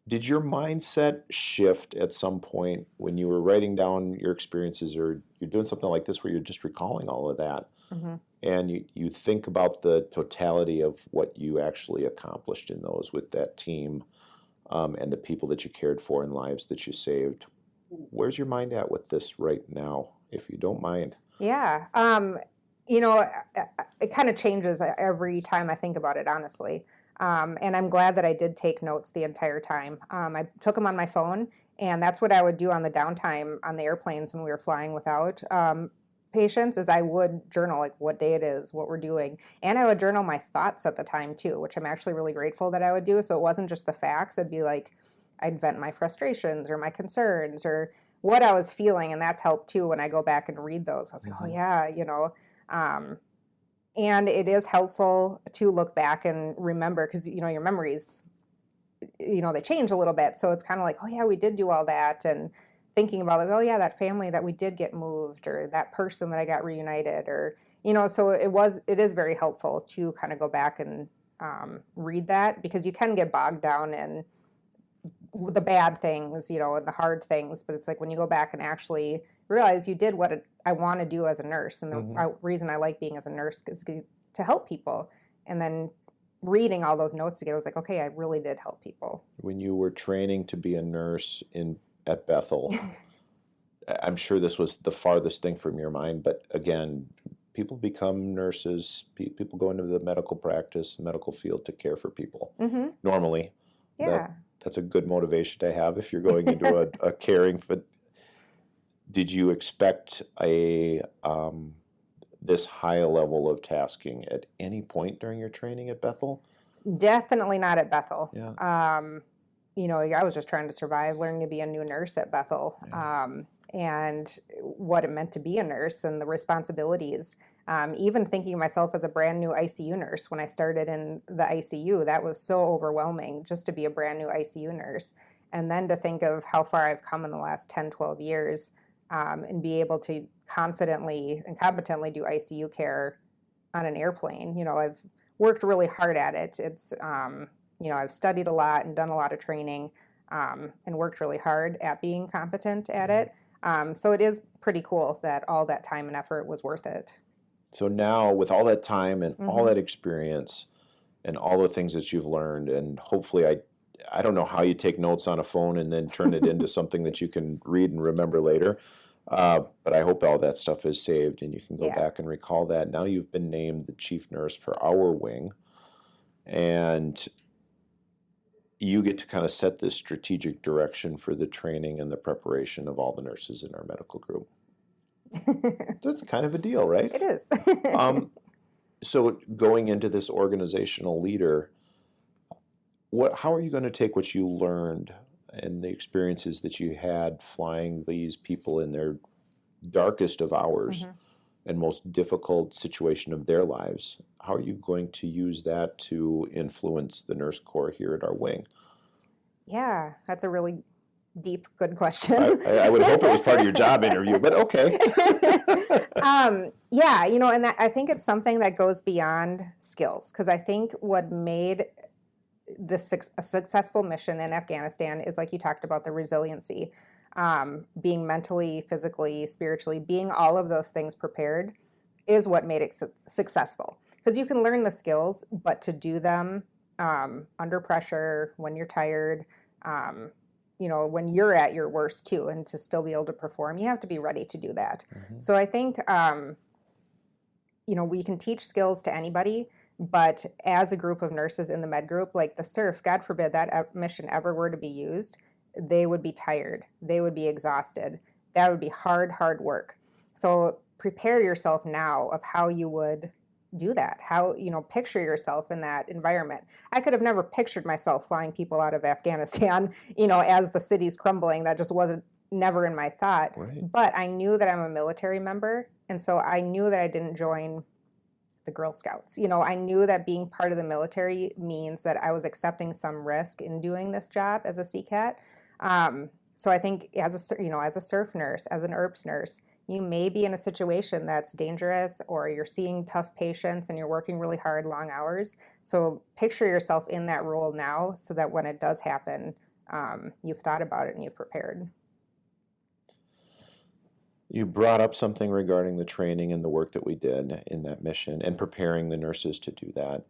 Did your mindset shift at some point when you were writing down your experiences, or you're doing something like this where you're just recalling all of that, and you think about the totality of what you actually accomplished in those with that team and the people that you cared for and lives that you saved? Where's your mind at with this right now, if you don't mind? Yeah. It kind of changes every time I think about it, honestly. And I'm glad that I did take notes the entire time. I took them on my phone, and that's what I would do on the downtime on the airplanes when we were flying without patients, is I would journal like what day it is, what we're doing. And I would journal my thoughts at the time too, which I'm actually really grateful that I would do. So it wasn't just the facts. It'd be like, I'd vent my frustrations or my concerns or what I was feeling. And that's helped too when I go back and read those. I was like, oh yeah, and it is helpful to look back and remember, because, your memories, they change a little bit. So it's kind of like, oh, yeah, we did do all that. And thinking about, like, oh, yeah, that family that we did get moved, or that person that I got reunited, or, so it is very helpful to kind of go back and read that, because you can get bogged down in the bad things, and the hard things. But it's like when you go back and actually realize you did what I want to do as a nurse. And the reason I like being as a nurse is to help people. And then reading all those notes again, I was like, okay, I really did help people. When you were training to be a nurse at Bethel, I'm sure this was the farthest thing from your mind. But again, people become nurses. People go into the medical practice, the medical field to care for people. Normally. Yeah. That's a good motivation to have if you're going into a caring for. Did you expect this high level of tasking at any point during your training at Bethel? Definitely not at Bethel. Yeah. I was just trying to survive, learning to be a new nurse at Bethel, and what it meant to be a nurse and the responsibilities. Even thinking of myself as a brand new ICU nurse when I started in the ICU, that was so overwhelming just to be a brand new ICU nurse. And then to think of how far I've come in the last 10, 12 years, and be able to confidently and competently do ICU care on an airplane. I've worked really hard at it. It's, I've studied a lot and done a lot of training, and worked really hard at being competent at it. So it is pretty cool that all that time and effort was worth it. So now, with all that time and all Mhm. that experience and all the things that you've learned, and hopefully I don't know how you take notes on a phone and then turn it into something that you can read and remember later. But I hope all that stuff is saved and you can go Yeah. back and recall that. Now you've been named the chief nurse for our wing, and you get to kind of set this strategic direction for the training and the preparation of all the nurses in our medical group. That's kind of a deal, right? It is. So going into this organizational leader, how are you going to take what you learned and the experiences that you had flying these people in their darkest of hours Mhm. and most difficult situation of their lives? How are you going to use that to influence the nurse corps here at our wing? Yeah, that's a really deep, good question. I would hope it was part of your job interview, but okay. Yeah, and I think it's something that goes beyond skills, because I think what made a successful mission in Afghanistan is, like you talked about, the resiliency, being mentally, physically, spiritually, being all of those things prepared is what made it successful. Because you can learn the skills, but to do them under pressure, when you're tired, when you're at your worst too, and to still be able to perform, you have to be ready to do that. Mhm. So I think, we can teach skills to anybody, but as a group of nurses in the med group, like the SURF, God forbid that mission ever were to be used, they would be tired. They would be exhausted. That would be hard, hard work. So prepare yourself now of how you would do that. How, picture yourself in that environment. I could have never pictured myself flying people out of Afghanistan, as the city's crumbling. That just wasn't never in my thought. Right. But I knew that I'm a military member. And so I knew that I didn't join the Girl Scouts. I knew that being part of the military means that I was accepting some risk in doing this job as a CCATT. So I think as a surf nurse, as an ERPS nurse, you may be in a situation that's dangerous, or you're seeing tough patients and you're working really hard, long hours. So picture yourself in that role now, so that when it does happen, you've thought about it and you've prepared. You brought up something regarding the training and the work that we did in that mission and preparing the nurses to do that.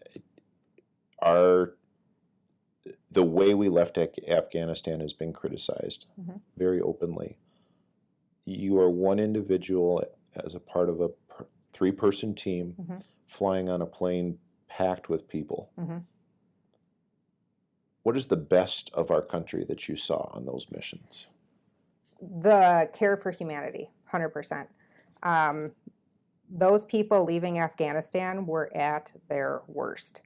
The way we left Afghanistan has been criticized very openly. You are one individual as a part of a three-person team flying on a plane packed with people. What is the best of our country that you saw on those missions? The care for humanity, 100%. Those people leaving Afghanistan were at their worst.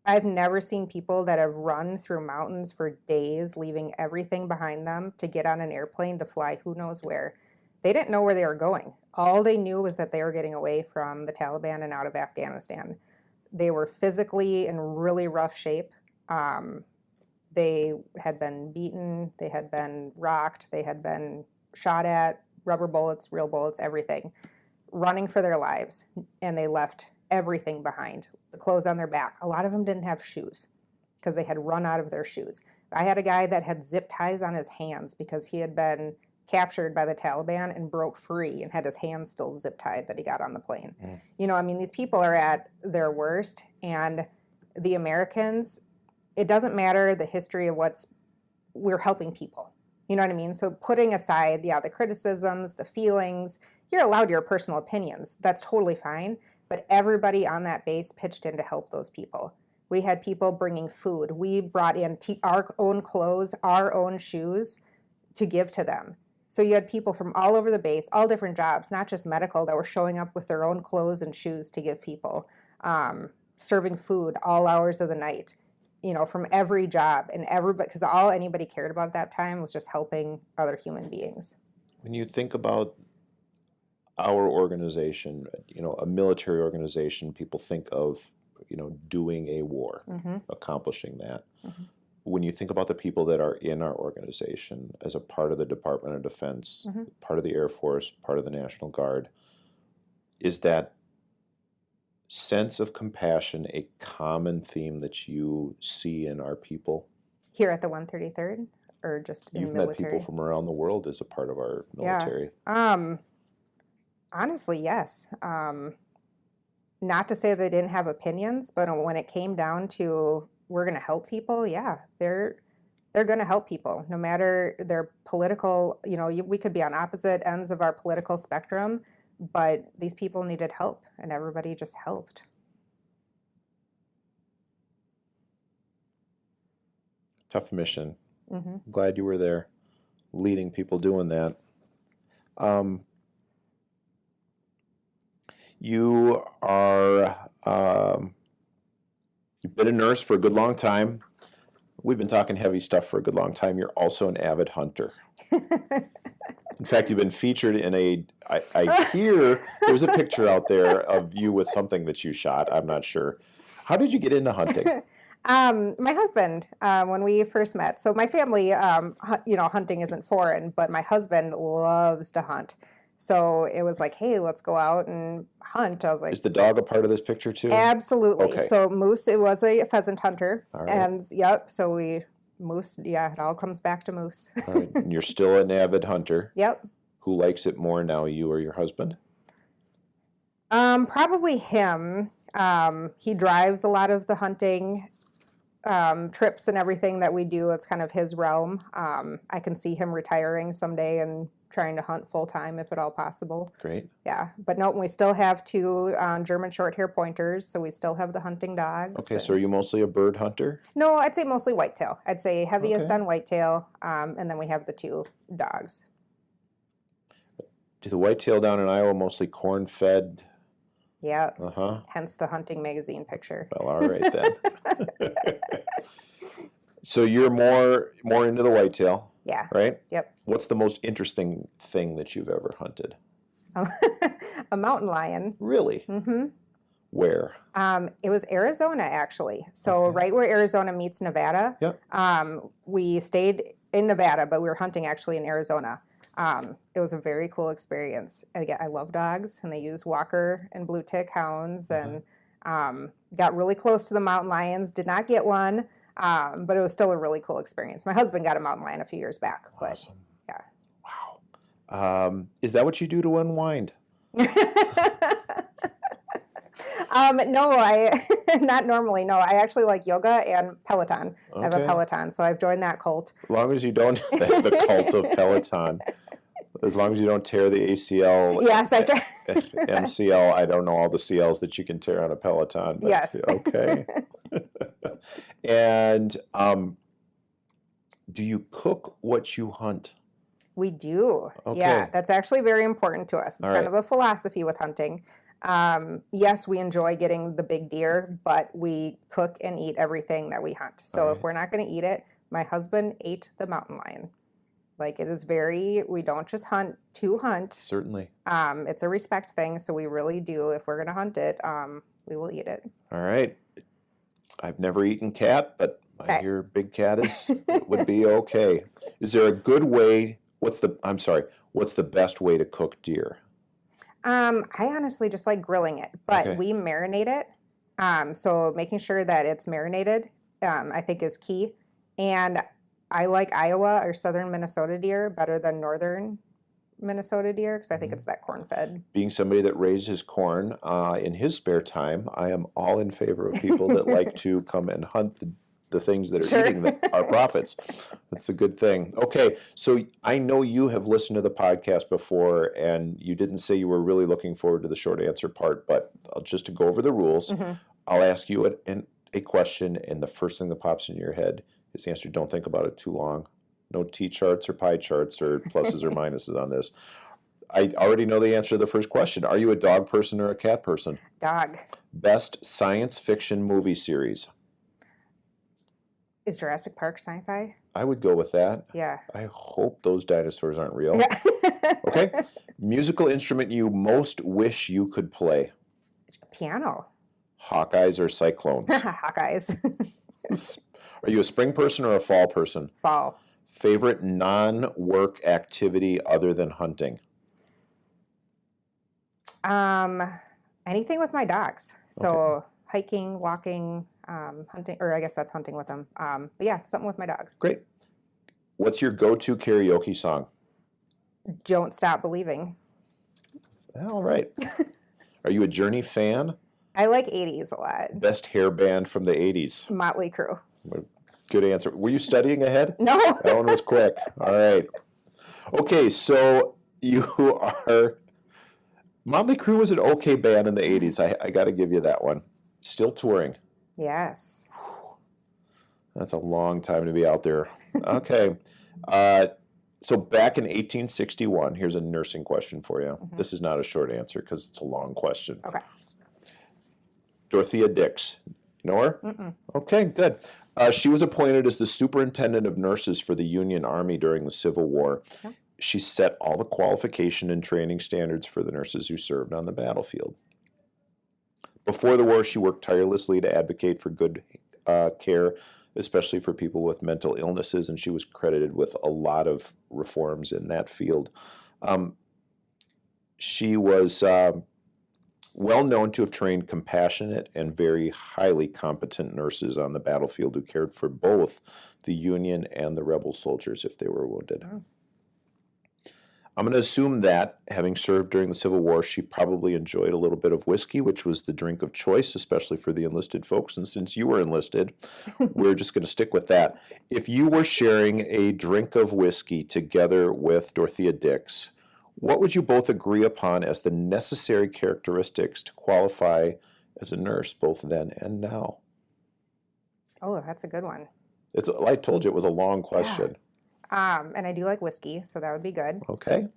I've never seen people that have run through mountains for days, leaving everything behind them to get on an airplane to fly who knows where. They didn't know where they were going. All they knew was that they were getting away from the Taliban and out of Afghanistan. They were physically in really rough shape. They had been beaten, they had been rocked, they had been shot at, rubber bullets, real bullets, everything, running for their lives. And they left everything behind, the clothes on their back. A lot of them didn't have shoes because they had run out of their shoes. I had a guy that had zip ties on his hands because he had been captured by the Taliban and broke free and had his hands still zip tied that he got on the plane. These people are at their worst, and the Americans, it doesn't matter the history of we're helping people. You know what I mean? So putting aside, the criticisms, the feelings, you're allowed your personal opinions. That's totally fine. But everybody on that base pitched in to help those people. We had people bringing food. We brought in our own clothes, our own shoes to give to them. So you had people from all over the base, all different jobs, not just medical, that were showing up with their own clothes and shoes to give people, serving food all hours of the night. From every job, and everybody, because all anybody cared about at that time was just helping other human beings. When you think about our organization, a military organization, people think of, doing a war, accomplishing that. when you think about the people that are in our organization as a part of the Department of Defense, part of the Air Force, part of the National Guard, is that sense of compassion a common theme that you see in our people? Here at the 133rd, or just in You've military? met people from around the world as a part of our military. Yeah. Honestly, yes. Not to say they didn't have opinions, but when it came down to we're going to help people, yeah, they're going to help people, no matter their political. We could be on opposite ends of our political spectrum, but these people needed help, and everybody just helped. Tough mission. Glad you were there, leading people doing that. You are, you've been a nurse for a good long time. We've been talking heavy stuff for a good long time. You're also an avid hunter. In fact, you've been featured in I hear there's a picture out there of you with something that you shot. I'm not sure. How did you get into hunting? My husband, when we first met, so my family, hunting isn't foreign, but my husband loves to hunt. So it was like, hey, let's go out and hunt. I was like, is the dog a part of this picture too? Absolutely. Okay. So Moose, it was a pheasant hunter. All right. And so Moose, it all comes back to Moose. All right. And you're still an avid hunter. Yep. Who likes it more now, you or your husband? Probably him. He drives a lot of the hunting trips and everything that we do. It's kind of his realm. I can see him retiring someday and trying to hunt full time if at all possible. Great. Yeah, but no, we still have 2 German Shorthair pointers, so we still have the hunting dogs. Okay, so are you mostly a bird hunter? No, I'd say mostly whitetail. I'd say heaviest Okay. on whitetail, and then we have the 2 dogs. Do the whitetail down in Iowa mostly corn-fed? Yeah, Uh-huh. hence the hunting magazine picture. Well, all right then. So you're more into the whitetail, Yeah, right? yep. What's the most interesting thing that you've ever hunted? A mountain lion. Really? Mm-hmm. Where? It was Arizona, actually. So Okay. right where Arizona meets Nevada. Yep. We stayed in Nevada, but we were hunting actually in Arizona. It was a very cool experience. Again, I love dogs, and they use Walker and blue tick hounds, and got really close to the mountain lions. Did not get one, but it was still a really cool experience. My husband got a mountain lion a few years back, but Awesome. yeah. Wow. Is that what you do to unwind? No, I not normally. No, I actually like yoga and Peloton. I have a Okay. Peloton, so I've joined that cult. As long as you don't the cult of Peloton. As long as you don't tear the ACL, Yes, I try. MCL, I don't know all the CLs that you can tear on a Peloton. But Yes. Okay. And do you cook what you hunt? We do. Okay. Yeah, that's actually very important to us. It's All kind right. of a philosophy with hunting. Yes, we enjoy getting the big deer, but we cook and eat everything that we hunt. So if we're not going to eat it, my husband ate the mountain lion. Like, it is we don't just hunt to hunt. Certainly. It's a respect thing. So we really do. If we're going to hunt it, we will eat it. All right. I've never eaten cat, but I Okay. hear big cat would be okay. Is there a good way? What's the best way to cook deer? I honestly just like grilling it, but Okay. we marinate it. So making sure that it's marinated, I think is key. And I like Iowa or southern Minnesota deer better than northern Minnesota deer because I think it's that corn-fed. Being somebody that raises corn in his spare time, I am all in favor of people that like to come and hunt the things that are Sure. eating our profits. That's a good thing. Okay, so I know you have listened to the podcast before, and you didn't say you were really looking forward to the short answer part, but just to go over the rules, I'll ask you a question, and the first thing that pops into your head is the answer. Don't think about it too long. No T-charts or pie charts or pluses or minuses on this. I already know the answer to the first question. Are you a dog person or a cat person? Dog. Best science fiction movie series? Is Jurassic Park sci-fi? I would go with that. Yeah. I hope those dinosaurs aren't real. Yeah. Okay. Musical instrument you most wish you could play? Piano. Hawkeyes or Cyclones? Hawkeyes. Are you a spring person or a fall person? Fall. Favorite non-work activity other than hunting? Anything with my dogs. So hiking, walking, hunting, or I guess that's hunting with them. But yeah, something with my dogs. Great. What's your go-to karaoke song? Don't Stop Believing. All right. Are you a Journey fan? I like 80s a lot. Best hair band from the 80s? Motley Crue. Good answer. Were you studying ahead? No. That one was quick. All right. Okay, so you are... Motley Crue was an okay band in the 80s. I got to give you that one. Still touring. Yes. That's a long time to be out there. Okay. So back in 1861, here's a nursing question for you. Mm-hmm. This is not a short answer because it's a long question. Okay. Dorothea Dix. You know her? Mm-mm. Okay, good. She was appointed as the superintendent of nurses for the Union Army during the Civil War. Okay. She set all the qualification and training standards for the nurses who served on the battlefield. Before the war, she worked tirelessly to advocate for good care, especially for people with mental illnesses, and she was credited with a lot of reforms in that field. She was well known to have trained compassionate and very highly competent nurses on the battlefield who cared for both the Union and the rebel soldiers if they were wounded. Oh. I'm going to assume that, having served during the Civil War, she probably enjoyed a little bit of whiskey, which was the drink of choice, especially for the enlisted folks. And since you were enlisted, we're just going to stick with that. If you were sharing a drink of whiskey together with Dorothea Dix, what would you both agree upon as the necessary characteristics to qualify as a nurse, both then and now? Oh, that's a good one. I told you, it was a long question. And I do like whiskey, so that would be good. Okay.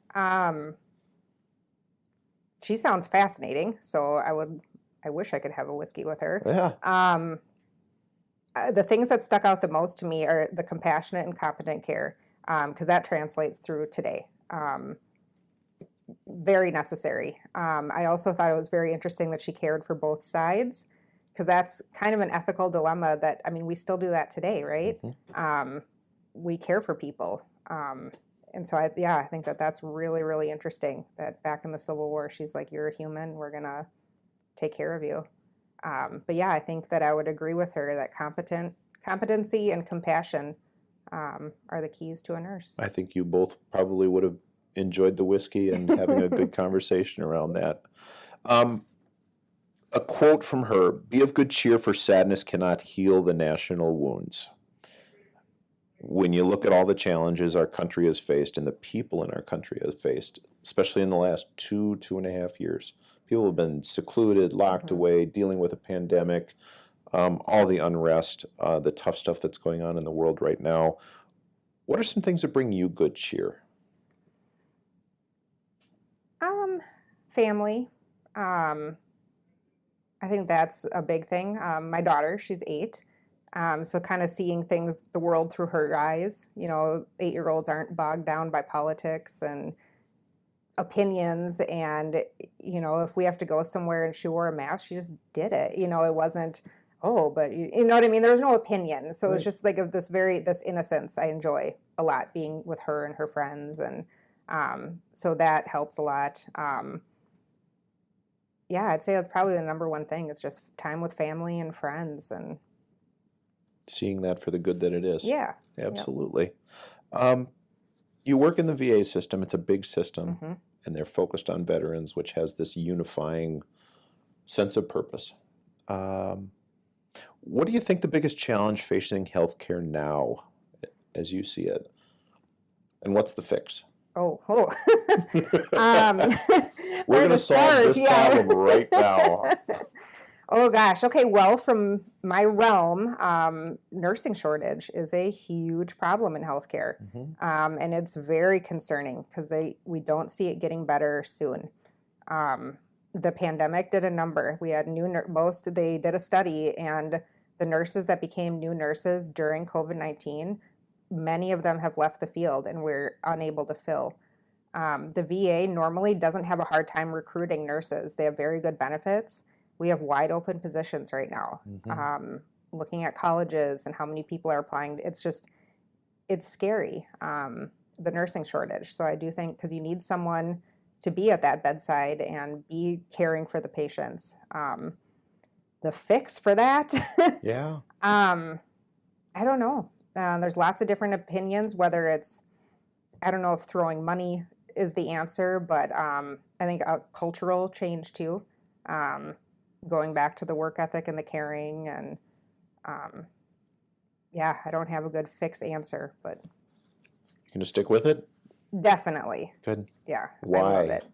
She sounds fascinating, so I wish I could have a whiskey with her. Yeah. The things that stuck out the most to me are the compassionate and competent care, because that translates through today. Very necessary. I also thought it was very interesting that she cared for both sides, because that's kind of an ethical dilemma that, I mean, we still do that today, right? Mm-hmm. We care for people. And so I think that's really, really interesting that back in the Civil War, she's like, you're a human, we're going to take care of you. But yeah, I think that I would agree with her that competency and compassion are the keys to a nurse. I think you both probably would have enjoyed the whiskey and having a good conversation around that. A quote from her: "Be of good cheer, for sadness cannot heal the national wounds." When you look at all the challenges our country has faced and the people in our country have faced, especially in the last 2.5 years, people have been secluded, locked away, dealing with a pandemic, all the unrest, the tough stuff that's going on in the world right now. What are some things that bring you good cheer? Family. I think that's a big thing. My daughter, she's 8. So kind of seeing the world through her eyes. 8-year-olds aren't bogged down by politics and opinions. And, if we have to go somewhere and she wore a mask, she just did it. It wasn't, but you know what I mean? There was no opinion. So it's just like this innocence I enjoy a lot, being with her and her friends. And so that helps a lot. I'd say that's probably the number one thing, is just time with family and friends and seeing that for the good that it is. Yeah. Absolutely. Yep. You work in the VA system. It's a big system, and they're focused on veterans, which has this unifying sense of purpose. What do you think the biggest challenge facing healthcare now, as you see it? And what's the fix? We're going to solve this problem right now. Oh gosh. Okay. Well, from my realm, nursing shortage is a huge problem in healthcare, and it's very concerning because we don't see it getting better soon. The pandemic did a number. We had they did a study, and the nurses that became new nurses during COVID-19, many of them have left the field, and we're unable to fill. The VA normally doesn't have a hard time recruiting nurses. They have very good benefits. We have wide open positions right now. looking at colleges and how many people are applying. It's scary, the nursing shortage. So I do think, because you need someone to be at that bedside and be caring for the patients. The fix for that, Yeah. I don't know. There's lots of different opinions, whether it's, I don't know if throwing money is the answer, but I think a cultural change too. Going back to the work ethic and the caring, and yeah, I don't have a good fixed answer, but You can just stick with it? definitely, Good. yeah, I Why? love it.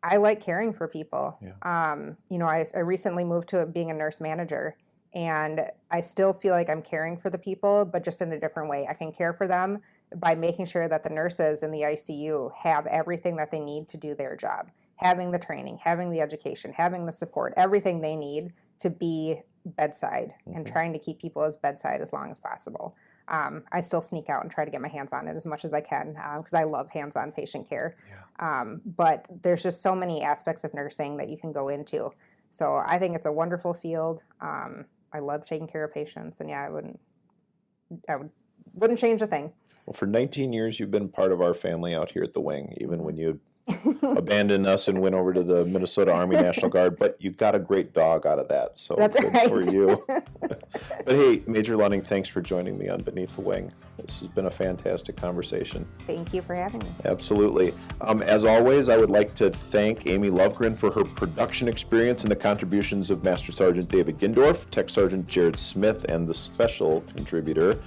I like caring for people. Yeah. You know, I recently moved to being a nurse manager, and I still feel like I'm caring for the people, but just in a different way. I can care for them by making sure that the nurses in the ICU have everything that they need to do their job, having the training, having the education, having the support, everything they need to be bedside, and trying to keep people as bedside as long as possible. I still sneak out and try to get my hands on it as much as I can, because I love hands-on patient care. But there's just so many aspects of nursing that you can go into. So I think it's a wonderful field. I love taking care of patients, and yeah, I wouldn't change a thing. Well, for 19 years, you've been part of our family out here at the Wing, even when you abandoned us and went over to the Minnesota Army National Guard, but you got a great dog out of that, so That's good right. for you. But hey, Major Lunning, thanks for joining me on Beneath the Wing. This has been a fantastic conversation. Thank you for having me. Absolutely. As always, I would like to thank Amy Lovegren for her production experience and the contributions of Master Sergeant David Gindorf, Tech Sergeant Jared Smith, and the special contributor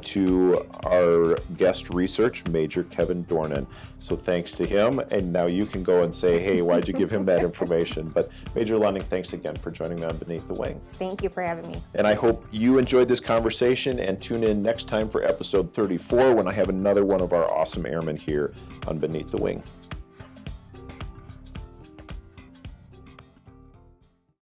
to our guest research, Major Kevin Dornan. So thanks to him, and now you can go and say, hey, why'd you give him that information? But Major Lunning, thanks again for joining me on Beneath the Wing. Thank you for having me. And I hope you enjoyed this conversation, and tune in next time for episode 34 when I have another one of our awesome airmen here on Beneath the Wing.